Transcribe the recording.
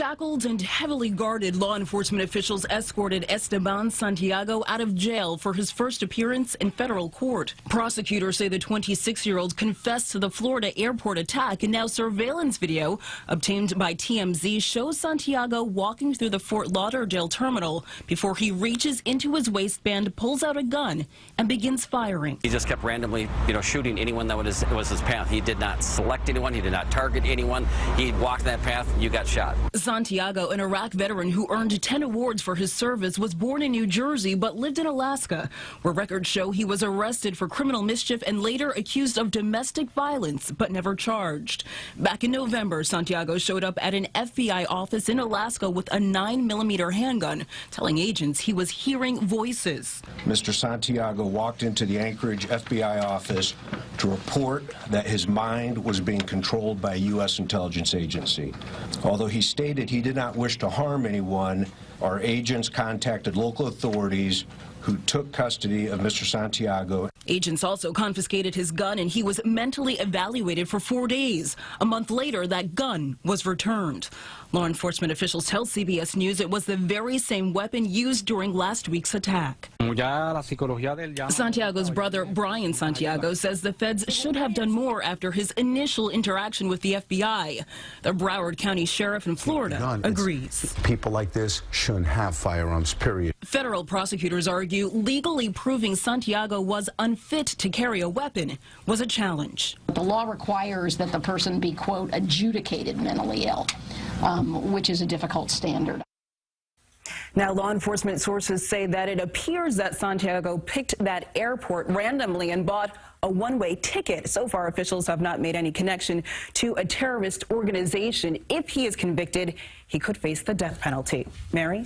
Shackled and heavily guarded, law enforcement officials escorted Esteban Santiago out of jail for his first appearance in federal court. Prosecutors say the 26-year-old confessed to the Florida airport attack, and now surveillance video obtained by TMZ shows Santiago walking through the Fort Lauderdale terminal before he reaches into his waistband, pulls out a gun, and begins firing. He just kept randomly, shooting anyone that was his path. He did not select anyone. He did not target anyone. He walked that path. You got shot. Santiago, an Iraq veteran who earned 10 awards for his service, was born in New Jersey but lived in Alaska, where records show he was arrested for criminal mischief and later accused of domestic violence but never charged. Back in November, Santiago showed up at an FBI office in Alaska with a 9mm handgun, telling agents he was hearing voices. Mr. Santiago walked into the Anchorage FBI office to report that his mind was being controlled by a U.S. intelligence agency. Although he stated he did not wish to harm anyone, our agents contacted local authorities who took custody of Mr. Santiago. Agents also confiscated his gun, and he was mentally evaluated for 4 days. A month later, that gun was returned. Law enforcement officials tell CBS News it was the very same weapon used during last week's attack. Santiago's brother, Brian Santiago, says the feds should have done more after his initial interaction with the FBI. The Broward County Sheriff in Florida agrees. People like this shouldn't have firearms, period. Federal prosecutors argue legally proving Santiago was unfit to carry a weapon was a challenge. The law requires that the person be, quote, adjudicated mentally ill, which is a difficult standard. Now, law enforcement sources say that it appears that Santiago picked that airport randomly and bought a one-way ticket. So far, officials have not made any connection to a terrorist organization. If he is convicted, he could face the death penalty. Mary?